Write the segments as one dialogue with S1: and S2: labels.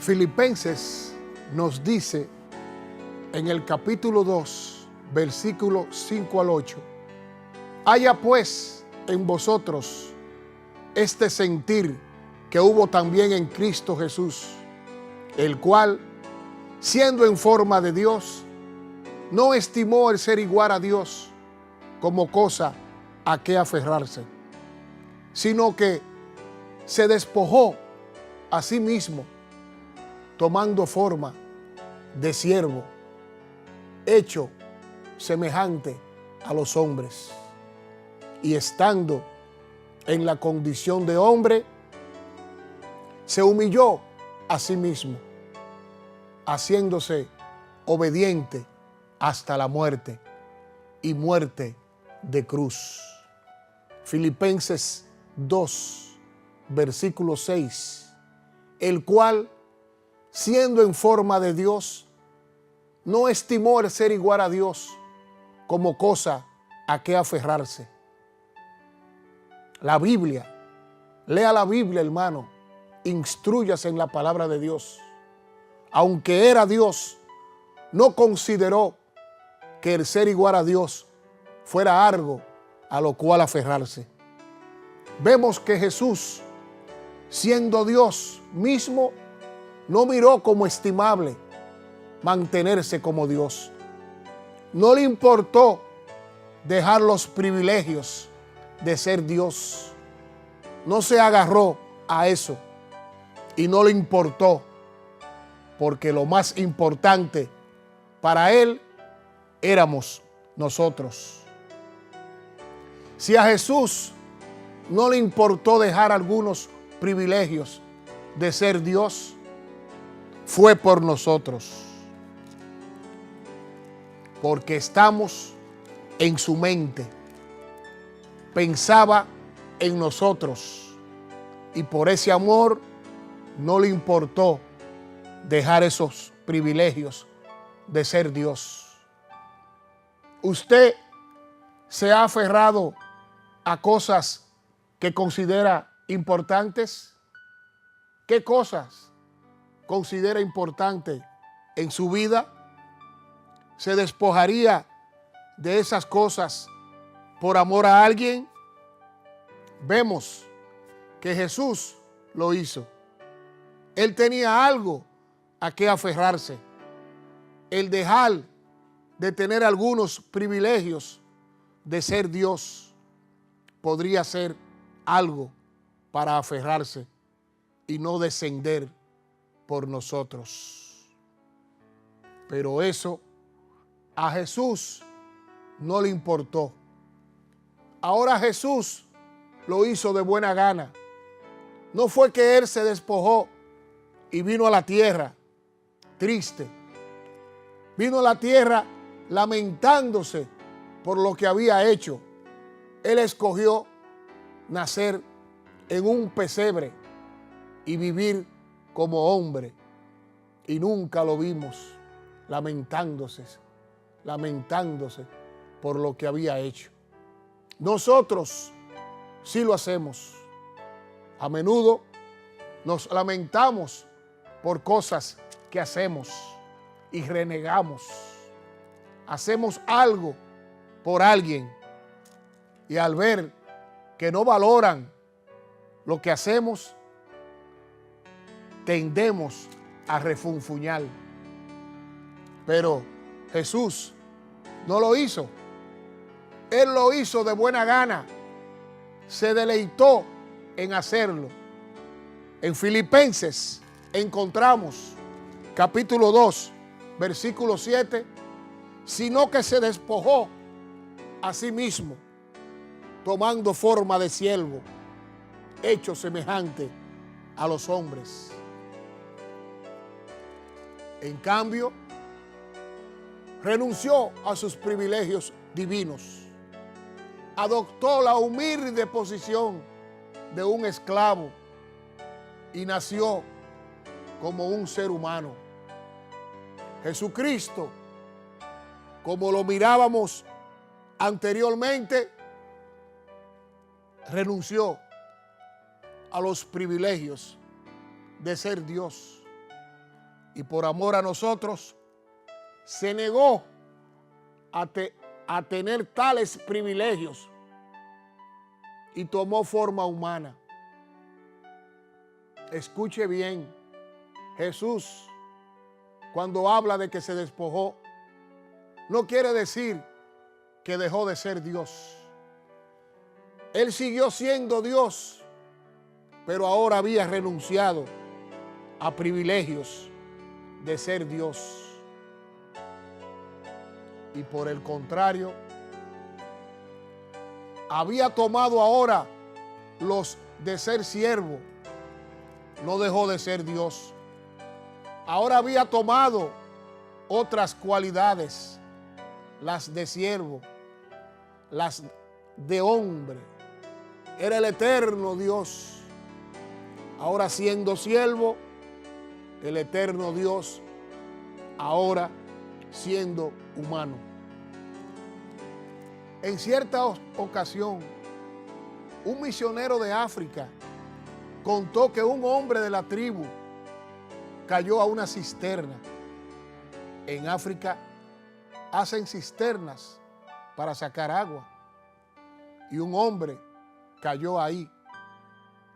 S1: Filipenses nos dice en el capítulo 2, versículo 5 al 8, haya pues en vosotros este sentir que hubo también en Cristo Jesús, el cual, siendo en forma de Dios, no estimó el ser igual a Dios como cosa a que aferrarse, sino que se despojó a sí mismo, tomando forma de siervo, hecho semejante a los hombres, y estando en la condición de hombre, se humilló a sí mismo, haciéndose obediente hasta la muerte y muerte de cruz. Filipenses 2, versículo 6, el cual, siendo en forma de Dios, no estimó el ser igual a Dios como cosa a que aferrarse. La Biblia, lea la Biblia, hermano, instrúyase en la palabra de Dios. Aunque era Dios, no consideró que el ser igual a Dios fuera algo a lo cual aferrarse. Vemos que Jesús, siendo Dios mismo, no miró como estimable mantenerse como Dios. No le importó dejar los privilegios de ser Dios. No se agarró a eso y no le importó, porque lo más importante para Él éramos nosotros. Si a Jesús no le importó dejar algunos privilegios de ser Dios, fue por nosotros, porque estamos en su mente. Pensaba en nosotros y por ese amor no le importó dejar esos privilegios de ser Dios. ¿Usted se ha aferrado a cosas que considera importantes? ¿Qué cosas considera importante en su vida? ¿Se despojaría de esas cosas por amor a alguien? Vemos que Jesús lo hizo. Él tenía algo a que aferrarse. El dejar de tener algunos privilegios de ser Dios podría ser algo para aferrarse y no descender por nosotros. Pero eso a Jesús no le importó. Ahora Jesús lo hizo de buena gana. No fue que Él se despojó y vino a la tierra triste. Vino a la tierra lamentándose por lo que había hecho. Él escogió nacer en un pesebre y vivir como hombre. Y nunca lo vimos lamentándose por lo que había hecho. Nosotros sí lo hacemos. A menudo nos lamentamos por cosas que hacemos y renegamos. Hacemos algo por alguien y al ver que no valoran lo que hacemos, tendemos a refunfuñar. Pero Jesús no lo hizo. Él lo hizo de buena gana. Se deleitó en hacerlo. En Filipenses encontramos capítulo 2, versículo 7, sino que se despojó a sí mismo, tomando forma de siervo, hecho semejante a los hombres. En cambio, renunció a sus privilegios divinos. Adoptó la humilde posición de un esclavo y nació como un ser humano. Jesucristo, como lo mirábamos anteriormente, renunció a los privilegios de ser Dios y por amor a nosotros se negó a tener tales privilegios y tomó forma humana. Escuche bien, Jesús, cuando habla de que se despojó, no quiere decir que dejó de ser Dios. Él siguió siendo Dios, pero ahora había renunciado a privilegios de ser Dios. Y por el contrario, había tomado ahora los de ser siervo. No dejó de ser Dios. Ahora había tomado otras cualidades, las de siervo, las de hombre. Era el eterno Dios. Ahora siendo siervo, el eterno Dios, ahora siendo humano. En cierta ocasión, un misionero de África contó que un hombre de la tribu cayó a una cisterna. En África hacen cisternas para sacar agua. Y un hombre cayó ahí.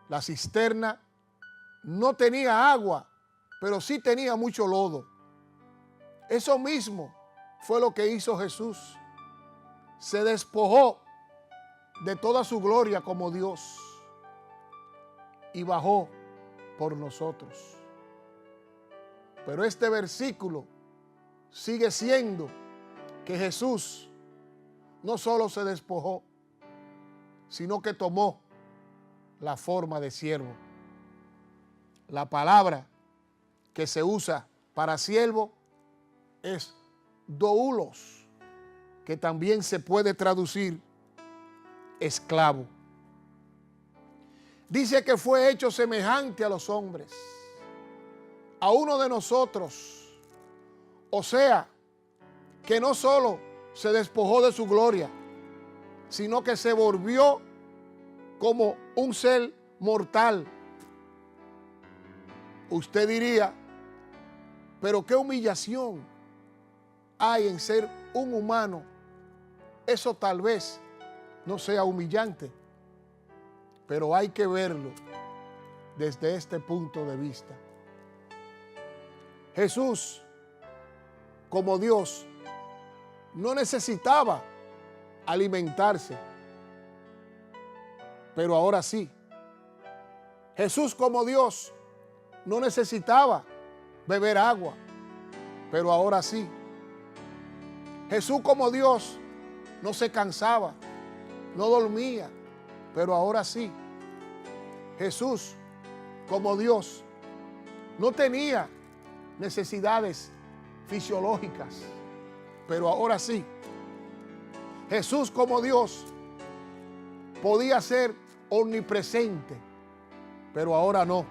S1: La cisterna no tenía agua, pero sí tenía mucho lodo. Eso mismo fue lo que hizo Jesús. Se despojó de toda su gloria como Dios y bajó por nosotros. Pero este versículo sigue siendo que Jesús no solo se despojó, sino que tomó la forma de siervo. La palabra que se usa para siervo es doulos, que también se puede traducir esclavo. Dice que fue hecho semejante a los hombres, a uno de nosotros. O sea, que no solo se despojó de su gloria, sino que se volvió como un ser mortal. Usted diría, pero qué humillación hay en ser un humano. Eso tal vez no sea humillante, pero hay que verlo desde este punto de vista. Jesús, como Dios, no necesitaba alimentarse, pero ahora sí. Jesús, como Dios, no necesitaba beber agua, pero ahora sí. Jesús, como Dios, no se cansaba, no dormía, pero ahora sí. Jesús, como Dios, no tenía necesidades fisiológicas, pero ahora sí. Jesús, como Dios, podía ser omnipresente, pero ahora no.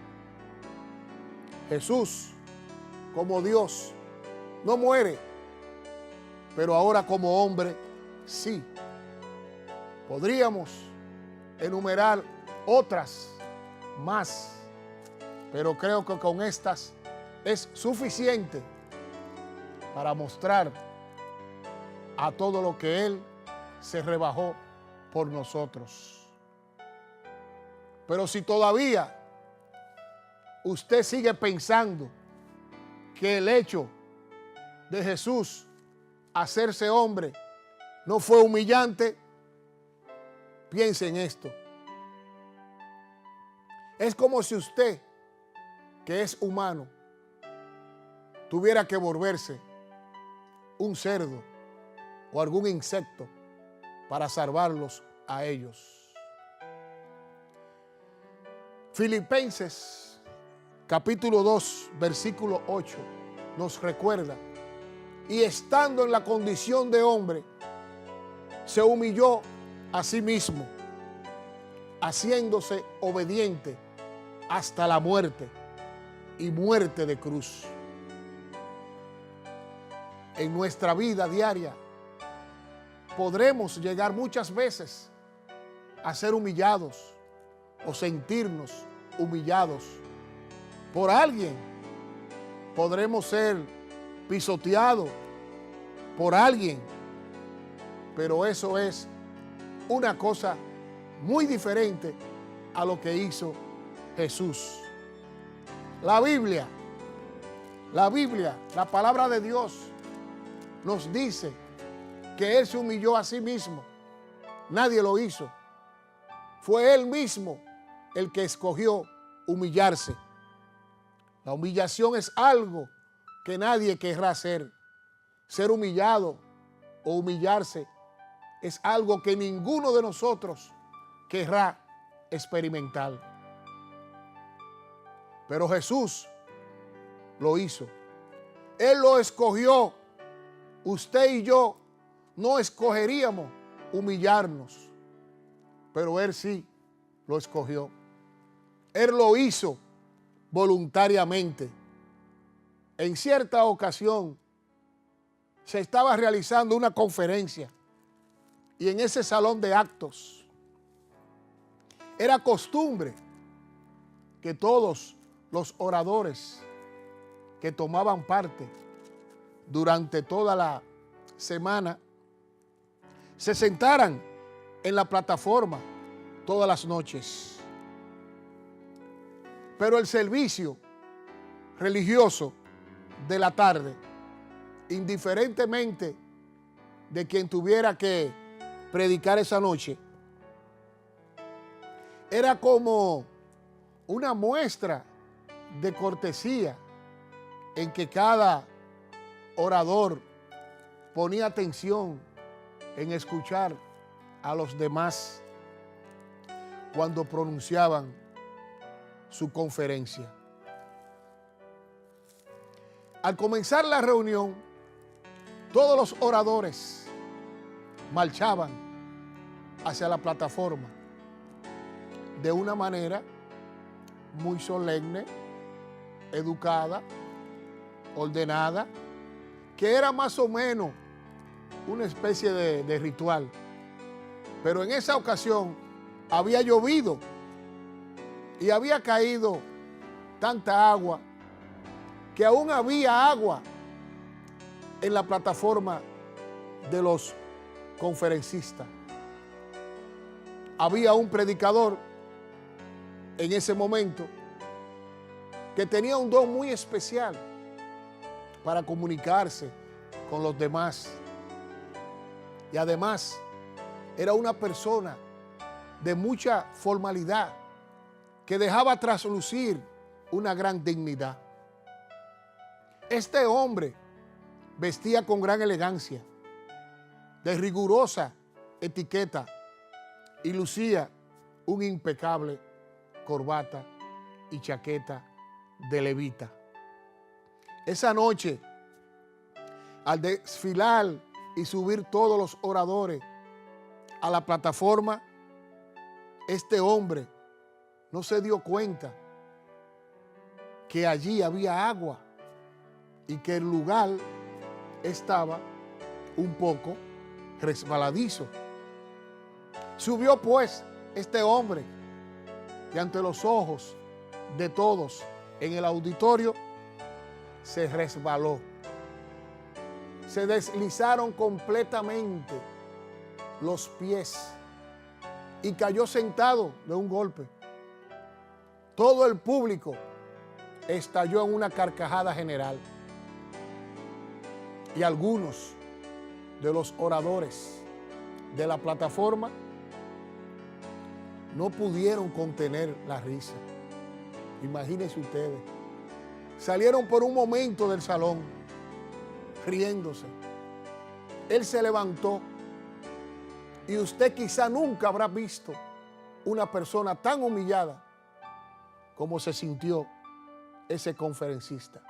S1: Jesús, como Dios, no muere, pero ahora como hombre, sí. Podríamos enumerar otras más, pero creo que con estas es suficiente para mostrar a todo lo que Él se rebajó por nosotros. Pero si todavía usted sigue pensando que el hecho de Jesús hacerse hombre no fue humillante, piense en esto. Es como si usted, que es humano, tuviera que volverse un cerdo o algún insecto para salvarlos a ellos. Filipenses capítulo 2, versículo 8 nos recuerda: y estando en la condición de hombre, se humilló a sí mismo, haciéndose obediente hasta la muerte y muerte de cruz. En nuestra vida diaria podremos llegar muchas veces a ser humillados o sentirnos humillados por alguien podremos ser pisoteados por alguien, pero eso es una cosa muy diferente a lo que hizo Jesús. La Biblia, la palabra de Dios nos dice que Él se humilló a sí mismo. Nadie lo hizo. Fue Él mismo el que escogió humillarse. La humillación es algo que nadie querrá hacer. Ser humillado o humillarse es algo que ninguno de nosotros querrá experimentar. Pero Jesús lo hizo. Él lo escogió. Usted y yo no escogeríamos humillarnos, pero Él sí lo escogió. Él lo hizo voluntariamente. En cierta ocasión se estaba realizando una conferencia y en ese salón de actos era costumbre que todos los oradores que tomaban parte durante toda la semana se sentaran en la plataforma todas las noches. Pero el servicio religioso de la tarde, indiferentemente de quien tuviera que predicar esa noche, era como una muestra de cortesía en que cada orador ponía atención en escuchar a los demás cuando pronunciaban su conferencia. Al comenzar la reunión, todos los oradores marchaban hacia la plataforma de una manera muy solemne, educada, ordenada, que era más o menos una especie de ritual. Pero en esa ocasión había llovido y había caído tanta agua que aún había agua en la plataforma de los conferencistas. Había un predicador en ese momento que tenía un don muy especial para comunicarse con los demás. Y además era una persona de mucha formalidad que dejaba traslucir una gran dignidad. Este hombre vestía con gran elegancia, de rigurosa etiqueta, y lucía un impecable corbata y chaqueta de levita. Esa noche, al desfilar y subir todos los oradores a la plataforma, este hombre no se dio cuenta que allí había agua y que el lugar estaba un poco resbaladizo. Subió pues este hombre y ante los ojos de todos en el auditorio se resbaló. Se deslizaron completamente los pies y cayó sentado de un golpe. Todo el público estalló en una carcajada general y algunos de los oradores de la plataforma no pudieron contener la risa. Imagínense ustedes. Salieron por un momento del salón riéndose. Él se levantó y usted quizá nunca habrá visto una persona tan humillada como se sintió ese conferencista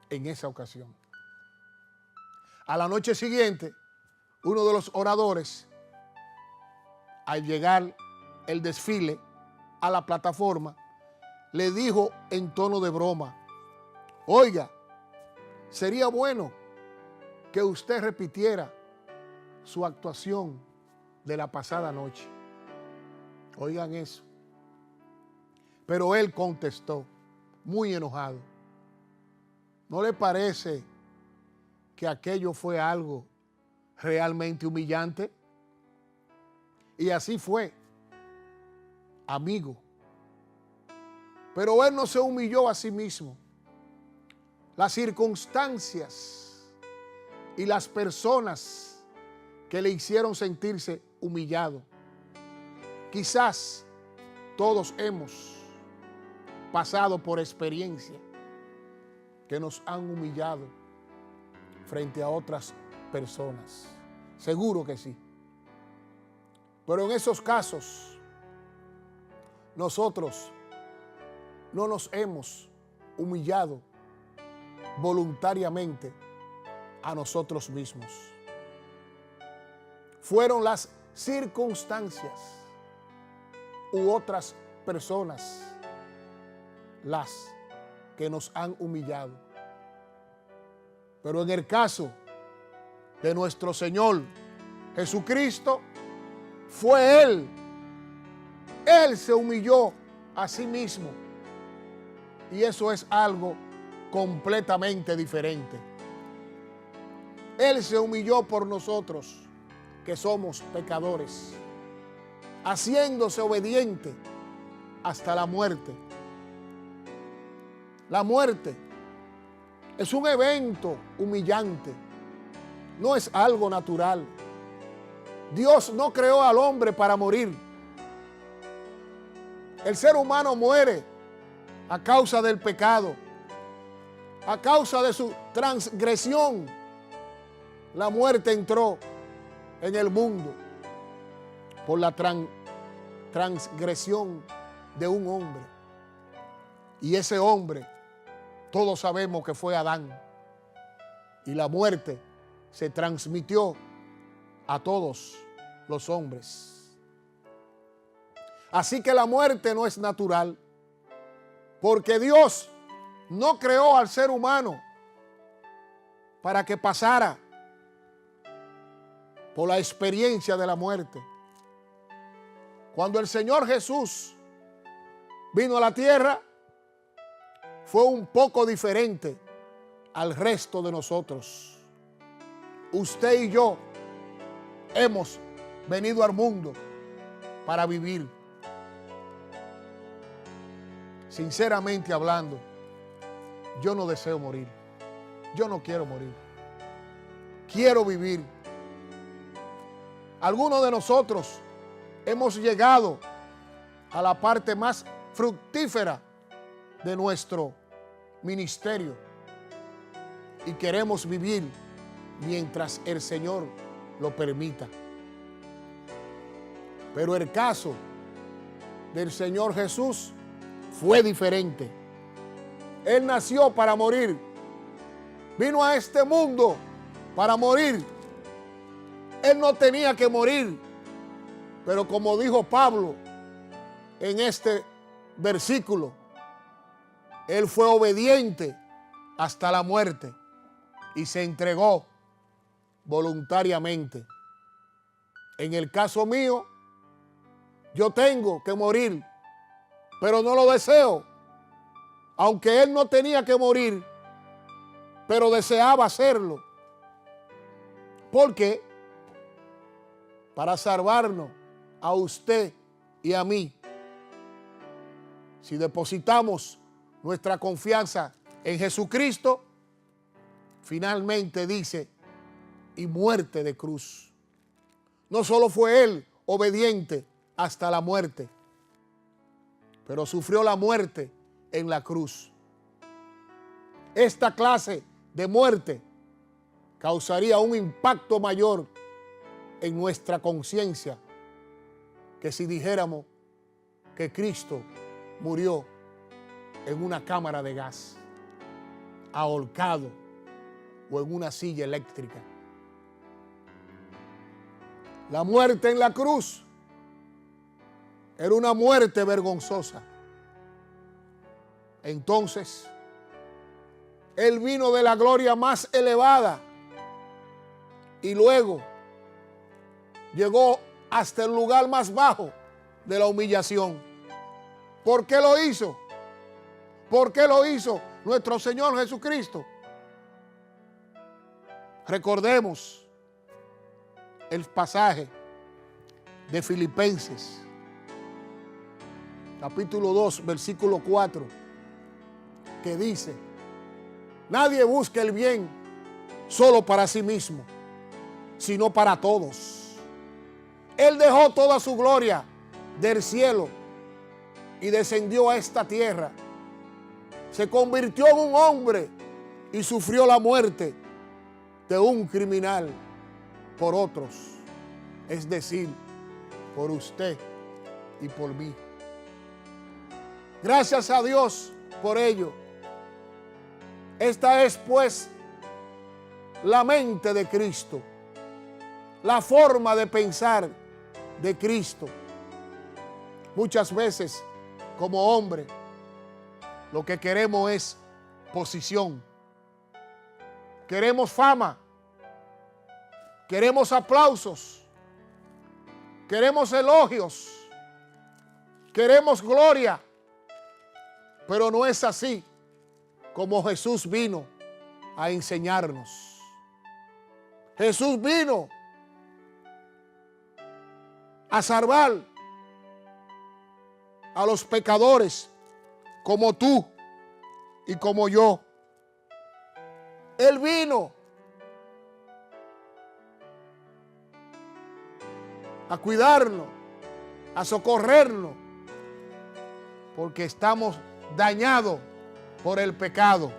S1: en esa ocasión. A la noche siguiente, uno de los oradores, al llegar el desfile a la plataforma, le dijo en tono de broma: oiga, sería bueno que usted repitiera su actuación de la pasada noche. Oigan eso. Pero él contestó, muy enojado: ¿No le parece que aquello fue algo realmente humillante? Y así fue, amigo. Pero él no se humilló a sí mismo. Las circunstancias y las personas que le hicieron sentirse humillado. Quizás todos hemos pasado por experiencia que nos han humillado frente a otras personas. Seguro que sí. Pero en esos casos, nosotros no nos hemos humillado voluntariamente a nosotros mismos. Fueron las circunstancias u otras personas las que nos han humillado. Pero en el caso de nuestro Señor Jesucristo, fue Él. Él se humilló a sí mismo. Y eso es algo completamente diferente. Él se humilló por nosotros, que somos pecadores, haciéndose obediente hasta la muerte. La muerte es un evento humillante, no es algo natural. Dios no creó al hombre para morir. El ser humano muere a causa del pecado, a causa de su transgresión. La muerte entró en el mundo por la transgresión de un hombre. Y ese hombre, todos sabemos que fue Adán. Y la muerte se transmitió a todos los hombres. Así que la muerte no es natural, porque Dios no creó al ser humano para que pasara por la experiencia de la muerte. Cuando el Señor Jesús vino a la tierra, fue un poco diferente al resto de nosotros. Usted y yo hemos venido al mundo para vivir. Sinceramente hablando, yo no deseo morir. Yo no quiero morir. Quiero vivir. Algunos de nosotros hemos llegado a la parte más fructífera de nuestro ministerio y queremos vivir mientras el Señor lo permita. Pero el caso del Señor Jesús fue diferente. Él nació para morir. Vino a este mundo para morir. Él no tenía que morir. Pero como dijo Pablo en este versículo, Él fue obediente hasta la muerte y se entregó voluntariamente. En el caso mío, yo tengo que morir, pero no lo deseo. Aunque Él no tenía que morir, pero deseaba hacerlo. ¿Por qué? Para salvarnos a usted y a mí. Si depositamos nuestra confianza en Jesucristo, finalmente dice, y muerte de cruz. No solo fue Él obediente hasta la muerte, pero sufrió la muerte en la cruz. Esta clase de muerte causaría un impacto mayor en nuestra conciencia que si dijéramos que Cristo murió en una cámara de gas, ahorcado o en una silla eléctrica. La muerte en la cruz era una muerte vergonzosa. Entonces, Él vino de la gloria más elevada y luego llegó hasta el lugar más bajo de la humillación. ¿Por qué lo hizo? ¿Por qué lo hizo nuestro Señor Jesucristo? Recordemos el pasaje de Filipenses, capítulo 2, versículo 4, que dice: nadie busca el bien solo para sí mismo, sino para todos. Él dejó toda su gloria del cielo y descendió a esta tierra. Se convirtió en un hombre y sufrió la muerte de un criminal por otros, es decir, por usted y por mí. Gracias a Dios por ello. Esta es pues la mente de Cristo, la forma de pensar de Cristo. Muchas veces, como hombre, lo que queremos es posición. Queremos fama. Queremos aplausos. Queremos elogios. Queremos gloria. Pero no es así como Jesús vino a enseñarnos. Jesús vino a salvar a los pecadores como tú y como yo. Él vino a cuidarnos, a socorrernos, porque estamos dañados por el pecado.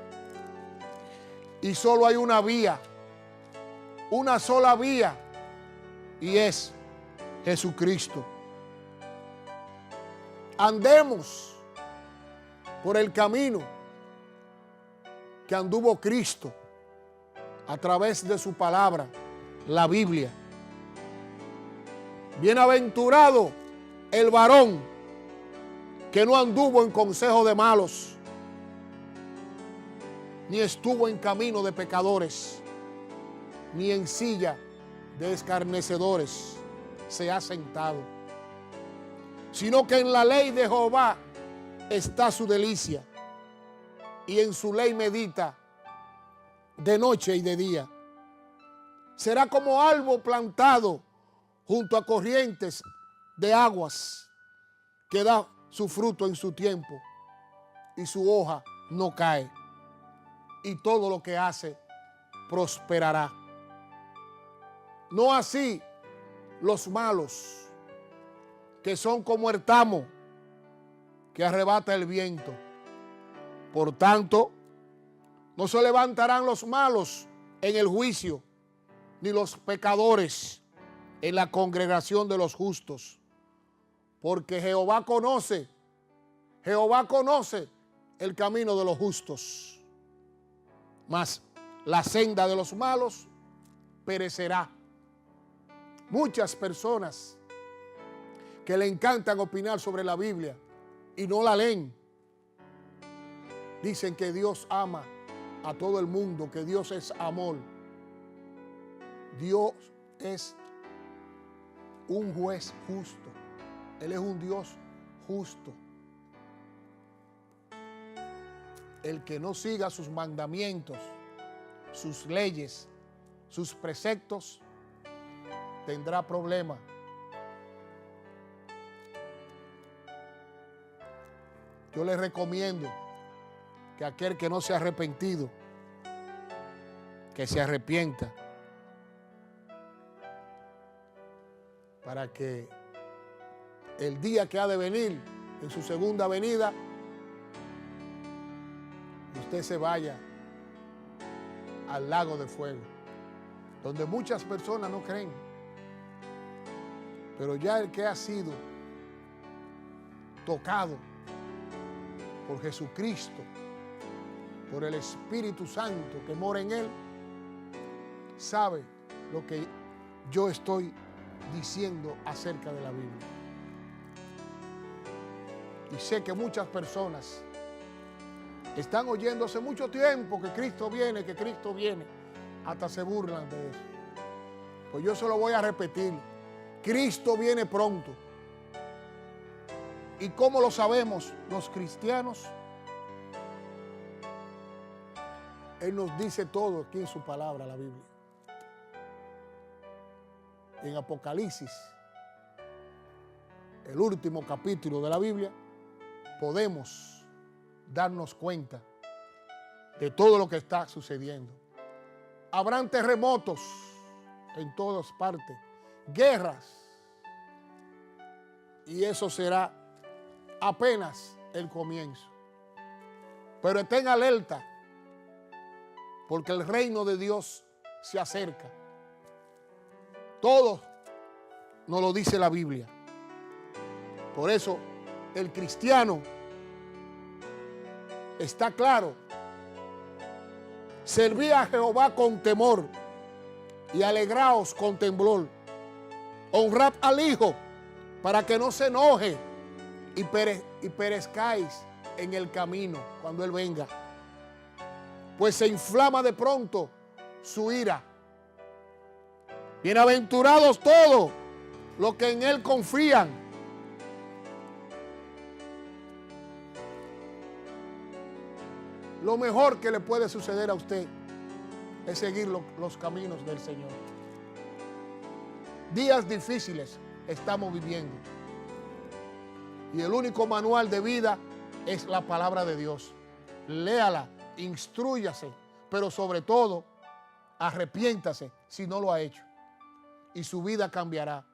S1: Y solo hay una vía, una sola vía, y es Jesucristo. Andemos por el camino que anduvo Cristo a través de su palabra, la Biblia. Bienaventurado el varón que no anduvo en consejo de malos, ni estuvo en camino de pecadores, ni en silla de escarnecedores se ha sentado, sino que en la ley de Jehová está su delicia, y en su ley medita de noche y de día. Será como árbol plantado junto a corrientes de aguas, que da su fruto en su tiempo, y su hoja no cae, y todo lo que hace prosperará. No así los malos, que son como el tamo que arrebata el viento. Por tanto, no se levantarán los malos en el juicio, ni los pecadores en la congregación de los justos. Porque Jehová conoce el camino de los justos, mas la senda de los malos perecerá. Muchas personas que le encantan opinar sobre la Biblia y no la leen, dicen que Dios ama a todo el mundo, que Dios es amor. Dios es un juez justo. Él es un Dios justo. El que no siga sus mandamientos, sus leyes, sus preceptos, tendrá problemas. Yo les recomiendo que aquel que no se ha arrepentido, que se arrepienta, para que el día que ha de venir, en su segunda venida, usted se vaya al lago de fuego, donde muchas personas no creen. Pero ya el que ha sido tocado por Jesucristo, por el Espíritu Santo que mora en él, sabe lo que yo estoy diciendo acerca de la Biblia. Y sé que muchas personas están oyendo hace mucho tiempo que Cristo viene, hasta se burlan de eso. Pues yo se lo voy a repetir. Cristo viene pronto. ¿Y cómo lo sabemos los cristianos? Él nos dice todo aquí en su palabra, la Biblia. en Apocalipsis, el último capítulo de la Biblia, podemos darnos cuenta de todo lo que está sucediendo. Habrán terremotos en todas partes, guerras, y eso será apenas el comienzo. Pero estén alerta, porque el reino de Dios se acerca. Todo nos lo dice la Biblia. Por eso el cristiano está claro: servid a Jehová con temor y alegraos con temblor. Honrad al Hijo para que no se enoje y perezcáis en el camino cuando Él venga, pues se inflama de pronto su ira. Bienaventurados todos los que en Él confían. Lo mejor que le puede suceder a usted es seguir los caminos del Señor. Días difíciles estamos viviendo, y el único manual de vida es la palabra de Dios. Léala, instrúyase, pero sobre todo, arrepiéntase si no lo ha hecho, y su vida cambiará.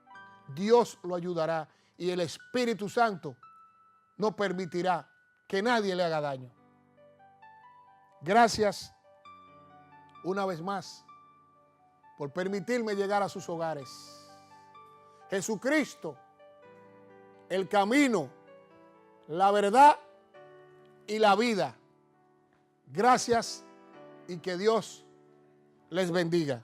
S1: Dios lo ayudará, y el Espíritu Santo no permitirá que nadie le haga daño. Gracias una vez más por permitirme llegar a sus hogares. Jesucristo, el camino, la verdad y la vida. Gracias, y que Dios les bendiga.